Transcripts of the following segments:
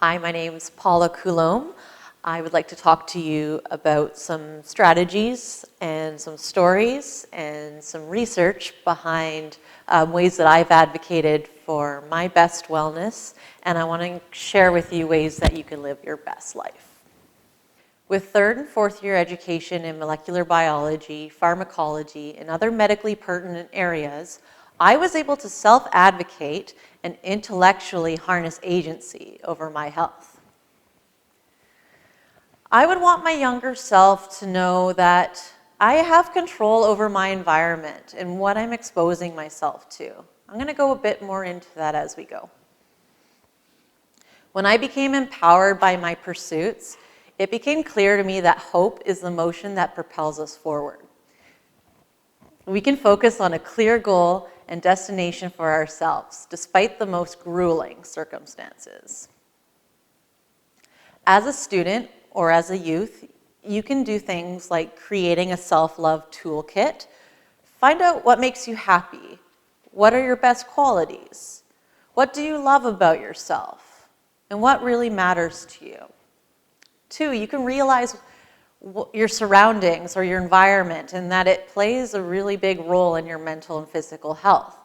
Hi, my name is Paula Coloumbe. I would like to talk to you about some strategies and some stories and some research behind ways that I've advocated for my best wellness, and I want to share with you ways that you can live your best life. With third and fourth year education in molecular biology, pharmacology, and other medically pertinent areas, I was able to self-advocate and intellectually harness agency over my health. I would want my younger self to know that I have control over my environment and what I'm exposing myself to. I'm going to go a bit more into that as we go. When I became empowered by my pursuits, it became clear to me that hope is the motion that propels us forward. We can focus on a clear goal and destination for ourselves, despite the most grueling circumstances. As a student or as a youth, you can do things like creating a self-love toolkit. Find out what makes you happy. What are your best qualities? What do you love about yourself? And what really matters to you? 2, you can realize your surroundings or your environment and that it plays a really big role in your mental and physical health.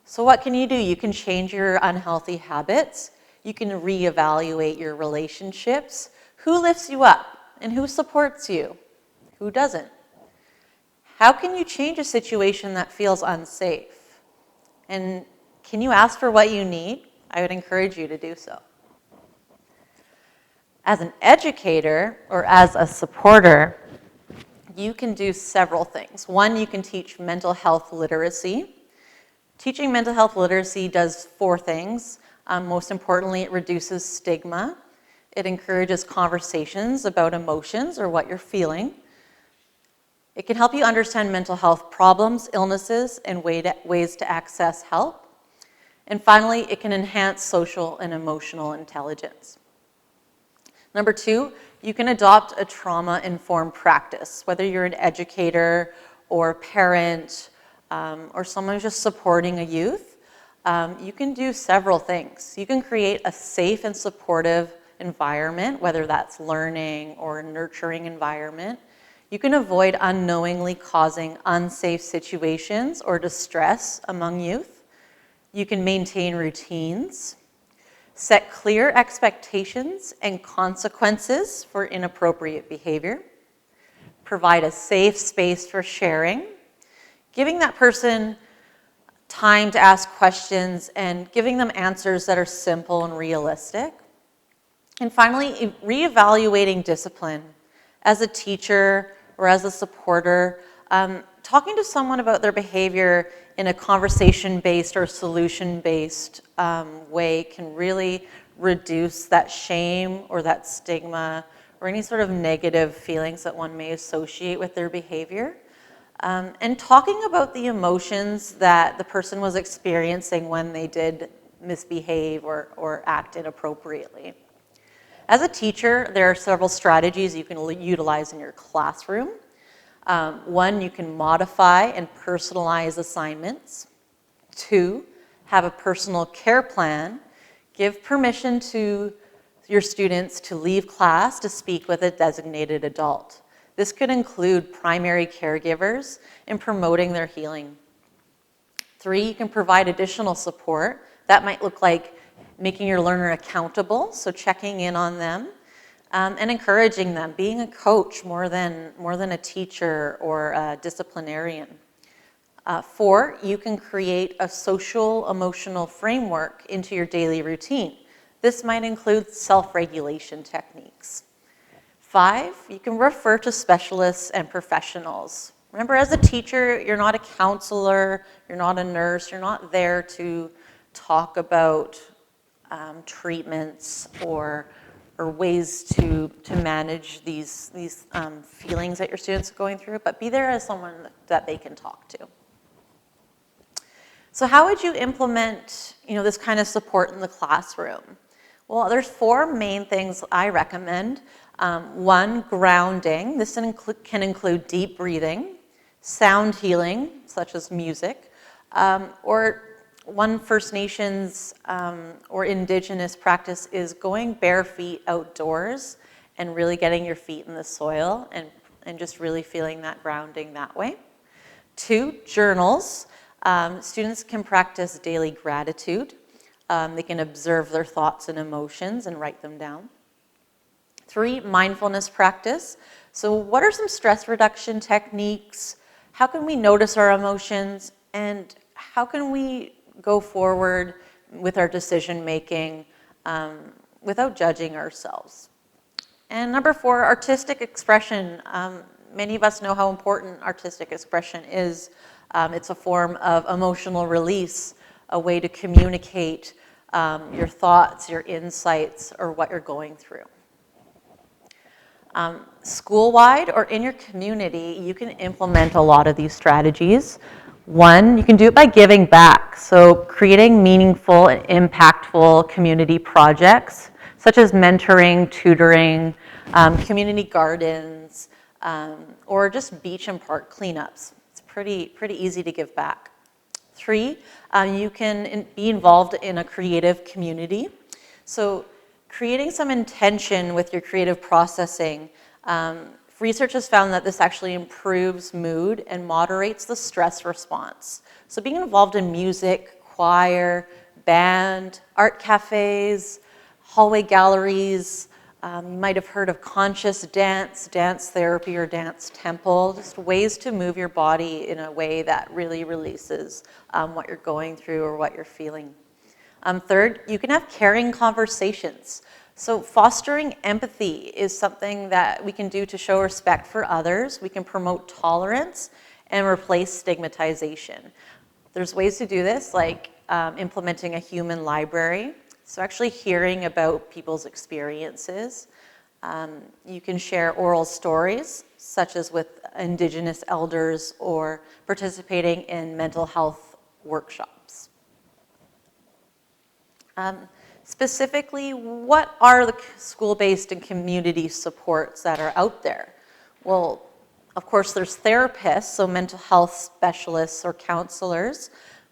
So what can you do? You can change your unhealthy habits. You can reevaluate your relationships. Who lifts you up and who supports you? Who doesn't? How can you change a situation that feels unsafe? And can you ask for what you need? I would encourage you to do so. As an educator or as a supporter, you can do several things. 1, you can teach mental health literacy. Teaching mental health literacy does 4 things. Most importantly, it reduces stigma. It encourages conversations about emotions or what you're feeling. It can help you understand mental health problems, illnesses, and ways to access help. And finally, it can enhance social and emotional intelligence. Number 2, you can adopt a trauma-informed practice, whether you're an educator or a parent or someone who's just supporting a youth. You can do several things. You can create a safe and supportive environment, whether that's learning or a nurturing environment. You can avoid unknowingly causing unsafe situations or distress among youth. You can maintain routines. Set clear expectations and consequences for inappropriate behavior. Provide a safe space for sharing. Giving that person time to ask questions and giving them answers that are simple and realistic. And finally, reevaluating discipline. As a teacher or as a supporter, talking to someone about their behavior in a conversation-based or solution-based way can really reduce that shame or that stigma or any sort of negative feelings that one may associate with their behavior. And talking about the emotions that the person was experiencing when they did misbehave or act inappropriately. As a teacher, there are several strategies you can utilize in your classroom. 1, you can modify and personalize assignments. 2, have a personal care plan. Give permission to your students to leave class to speak with a designated adult. This could include primary caregivers in promoting their healing. 3, you can provide additional support. That might look like making your learner accountable, so checking in on them. And encouraging them, being a coach more than a teacher or a disciplinarian. 4, you can create a social emotional framework into your daily routine. This might include self-regulation techniques. 5, you can refer to specialists and professionals. Remember, as a teacher, you're not a counselor, you're not a nurse, you're not there to talk about treatments or ways to manage these feelings that your students are going through, but be there as someone that they can talk to. So how would you implement, this kind of support in the classroom? Well, there's 4 main things I recommend. 1, grounding. This can include deep breathing, sound healing, such as music, or one First Nations or Indigenous practice is going bare feet outdoors and really getting your feet in the soil and just really feeling that grounding that way. 2, journals. Students can practice daily gratitude. They can observe their thoughts and emotions and write them down. 3, mindfulness practice. So what are some stress reduction techniques? How can we notice our emotions? And how can we go forward with our decision making without judging ourselves? And number 4, artistic expression. Many of us know how important artistic expression is. It's a form of emotional release, a way to communicate your thoughts, your insights, or what you're going through. School-wide or in your community, you can implement a lot of these strategies. 1, you can do it by giving back. So creating meaningful and impactful community projects, such as mentoring, tutoring, community gardens, or just beach and park cleanups. It's pretty easy to give back. 3, you can be involved in a creative community. So creating some intention with your creative processing. Research has found that this actually improves mood and moderates the stress response. So being involved in music, choir, band, art cafes, hallway galleries, you might have heard of conscious dance, dance therapy, or dance temple, just ways to move your body in a way that really releases what you're going through or what you're feeling. 3rd, you can have caring conversations. So fostering empathy is something that we can do to show respect for others. We can promote tolerance and replace stigmatization. There's ways to do this, like implementing a human library. So actually hearing about people's experiences. You can share oral stories, such as with Indigenous elders or participating in mental health workshops. Specifically, what are the school-based and community supports that are out there? Well, of course, there's therapists, so mental health specialists or counselors.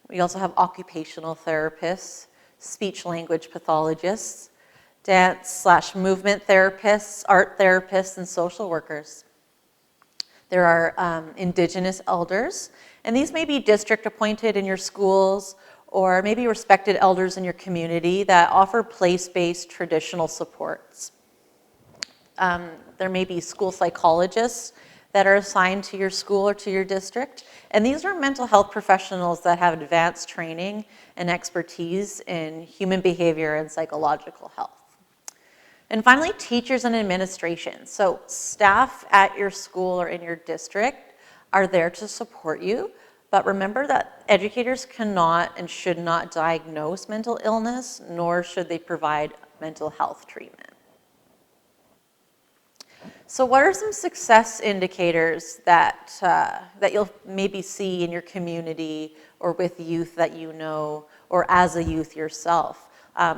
We also have occupational therapists, speech-language pathologists, dance/movement therapists, art therapists, and social workers. There are Indigenous elders, and these may be district appointed in your schools or maybe respected elders in your community that offer place-based traditional supports. There may be school psychologists that are assigned to your school or to your district, and these are mental health professionals that have advanced training and expertise in human behavior and psychological health. And finally, teachers and administration. So staff at your school or in your district are there to support you. But remember that educators cannot and should not diagnose mental illness, nor should they provide mental health treatment. So what are some success indicators that you'll maybe see in your community or with youth that you know, or as a youth yourself?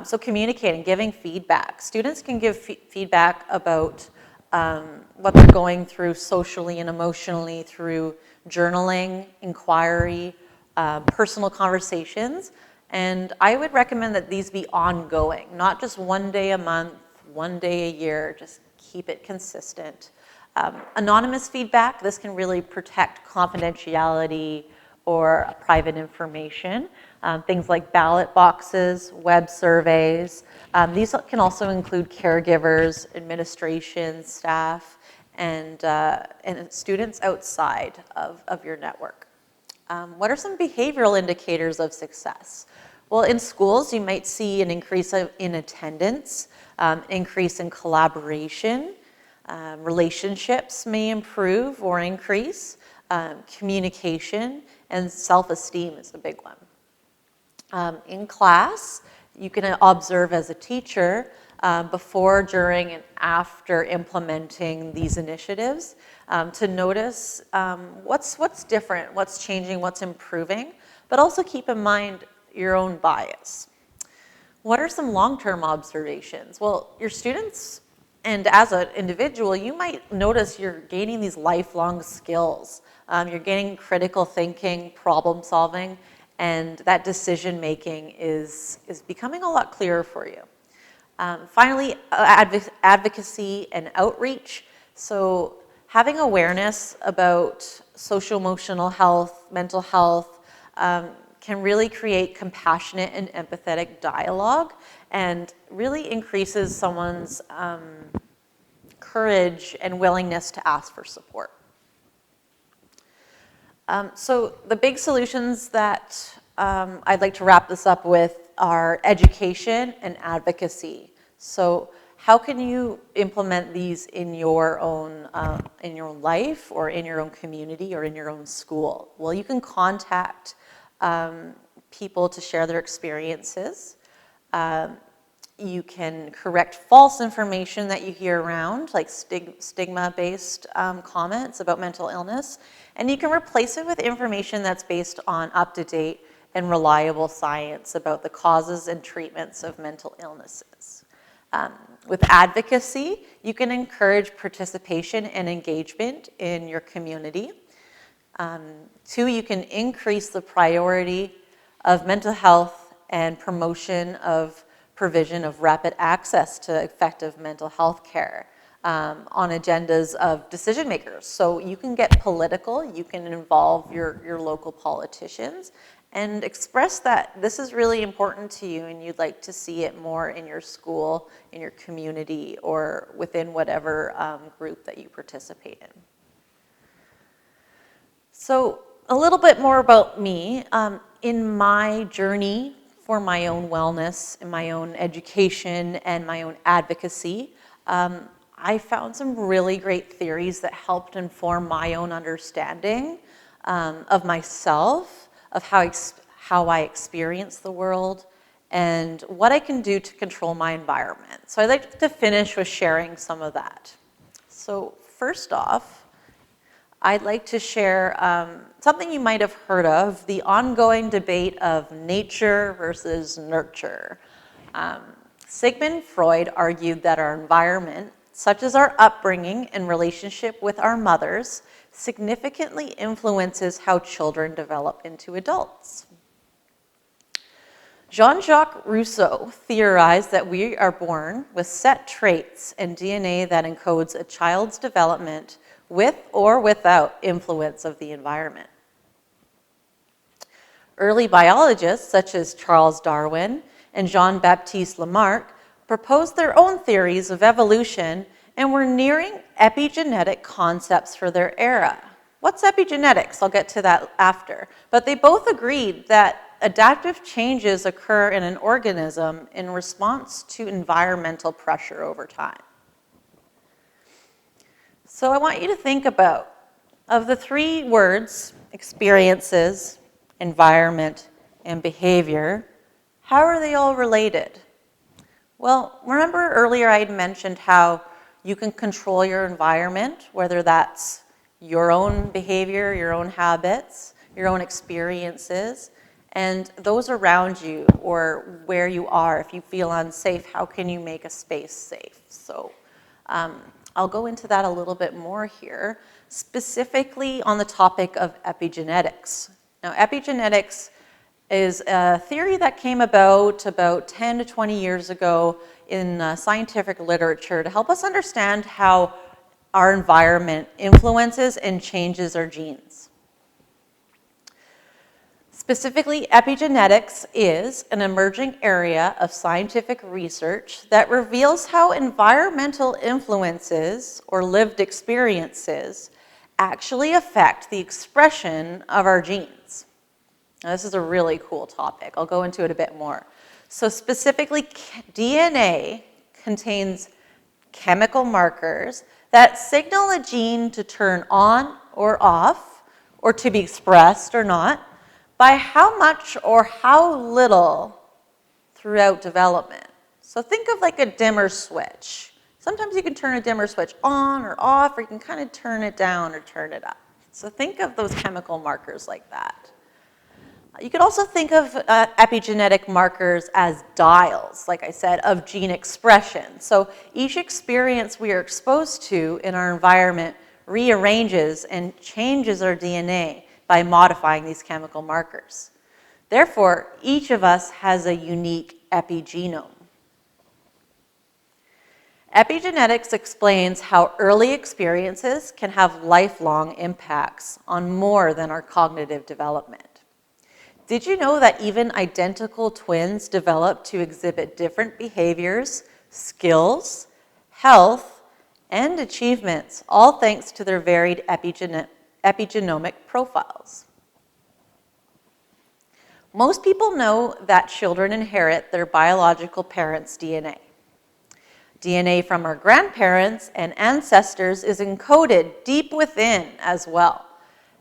So communicating, giving feedback. Students can give feedback about what they're going through socially and emotionally through journaling, inquiry, personal conversations, and I would recommend that these be ongoing, not just one day a month, one day a year, just keep it consistent. Anonymous feedback, this can really protect confidentiality or private information. Things like ballot boxes, web surveys. These can also include caregivers, administration, staff, and students outside of your network. What are some behavioral indicators of success? Well, in schools, you might see an increase in attendance, increase in collaboration, relationships may improve or increase, communication, and self-esteem is a big one. In class, you can observe as a teacher before, during, and after implementing these initiatives to notice what's different, what's changing, what's improving, but also keep in mind your own bias. What are some long-term observations? Well, your students and as an individual, you might notice you're gaining these lifelong skills. You're gaining critical thinking, problem solving, and that decision making is becoming a lot clearer for you. Finally, advocacy and outreach. So having awareness about social-emotional health, mental health, can really create compassionate and empathetic dialogue and really increases someone's courage and willingness to ask for support. So the big solutions that I'd like to wrap this up with are education and advocacy. So how can you implement these in your own life or in your own community or in your own school? Well, you can contact people to share their experiences. You can correct false information that you hear around, like stigma-based comments about mental illness. And you can replace it with information that's based on up-to-date and reliable science about the causes and treatments of mental illnesses. With advocacy, you can encourage participation and engagement in your community. 2, you can increase the priority of mental health and promotion of provision of rapid access to effective mental health care on agendas of decision makers. So you can get political, you can involve your local politicians and express that this is really important to you and you'd like to see it more in your school, in your community, or within whatever group that you participate in. So a little bit more about me. In my journey for my own wellness and my own education and my own advocacy, I found some really great theories that helped inform my own understanding of myself, of how I experience the world, and what I can do to control my environment. So I'd like to finish with sharing some of that. So first off, I'd like to share something you might have heard of, the ongoing debate of nature versus nurture. Sigmund Freud argued that our environment, such as our upbringing and relationship with our mothers, significantly influences how children develop into adults. Jean-Jacques Rousseau theorized that we are born with set traits and DNA that encodes a child's development with or without influence of the environment. Early biologists such as Charles Darwin and Jean-Baptiste Lamarck proposed their own theories of evolution and were nearing epigenetic concepts for their era. What's epigenetics? I'll get to that after. But they both agreed that adaptive changes occur in an organism in response to environmental pressure over time. So I want you to think about, of the 3 words, experiences, environment, and behavior, how are they all related? Well, remember earlier I had mentioned how you can control your environment, whether that's your own behavior, your own habits, your own experiences, and those around you or where you are. If you feel unsafe, how can you make a space safe? So I'll go into that a little bit more here, specifically on the topic of epigenetics. Now, epigenetics is a theory that came about 10 to 20 years ago in scientific literature to help us understand how our environment influences and changes our genes. Specifically, epigenetics is an emerging area of scientific research that reveals how environmental influences or lived experiences actually affect the expression of our genes. Now, this is a really cool topic. I'll go into it a bit more. So specifically, DNA contains chemical markers that signal a gene to turn on or off, or to be expressed or not, by how much or how little throughout development. So think of like a dimmer switch. Sometimes you can turn a dimmer switch on or off, or you can kind of turn it down or turn it up. So think of those chemical markers like that. You could also think of epigenetic markers as dials, like I said, of gene expression. So each experience we are exposed to in our environment rearranges and changes our DNA by modifying these chemical markers. Therefore, each of us has a unique epigenome. Epigenetics explains how early experiences can have lifelong impacts on more than our cognitive development. Did you know that even identical twins develop to exhibit different behaviors, skills, health, and achievements, all thanks to their varied epigenomic profiles? Most people know that children inherit their biological parents' DNA. DNA from our grandparents and ancestors is encoded deep within as well.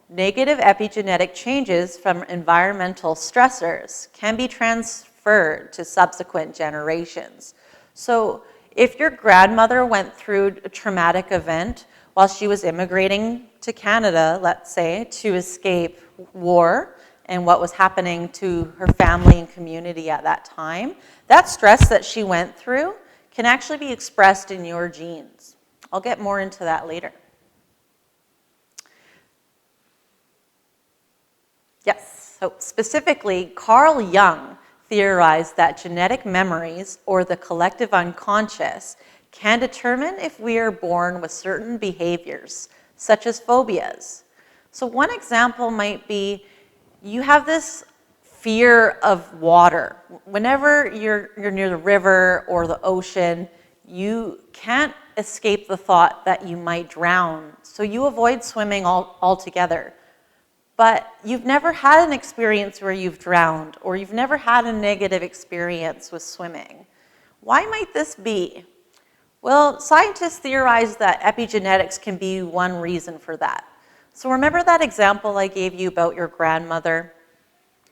Negative epigenetic changes from environmental stressors can be transferred to subsequent generations. So if your grandmother went through a traumatic event while she was immigrating to Canada, let's say, to escape war and what was happening to her family and community at that time, that stress that she went through can actually be expressed in your genes. I'll get more into that later. Yes, so specifically, Carl Jung theorized that genetic memories, or the collective unconscious, can determine if we are born with certain behaviors, such as phobias. So one example might be, you have this fear of water. Whenever you're near the river or the ocean, you can't escape the thought that you might drown, so you avoid swimming altogether. But you've never had an experience where you've drowned, or you've never had a negative experience with swimming. Why might this be? Well, scientists theorize that epigenetics can be one reason for that. So remember that example I gave you about your grandmother?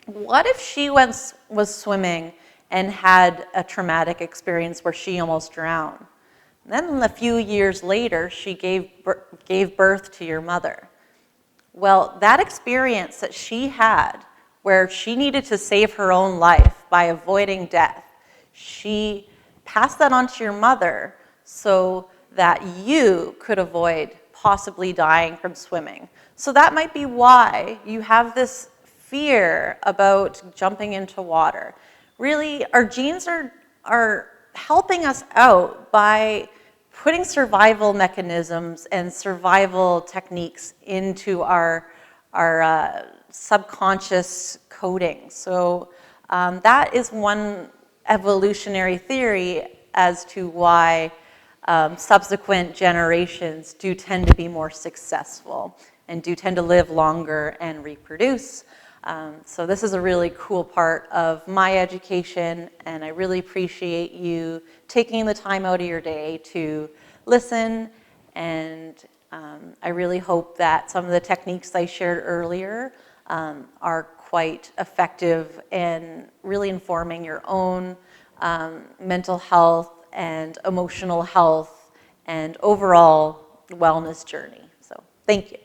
What if she was swimming and had a traumatic experience where she almost drowned? And then a few years later, she gave birth to your mother. Well, that experience that she had, where she needed to save her own life by avoiding death, she passed that on to your mother so that you could avoid possibly dying from swimming. So that might be why you have this fear about jumping into water. Really, our genes are helping us out by putting survival mechanisms and survival techniques into our subconscious coding. So that is one evolutionary theory as to why subsequent generations do tend to be more successful and do tend to live longer and reproduce. So this is a really cool part of my education, and I really appreciate you taking the time out of your day to listen, and I really hope that some of the techniques I shared earlier are quite effective in really informing your own mental health and emotional health and overall wellness journey. So thank you.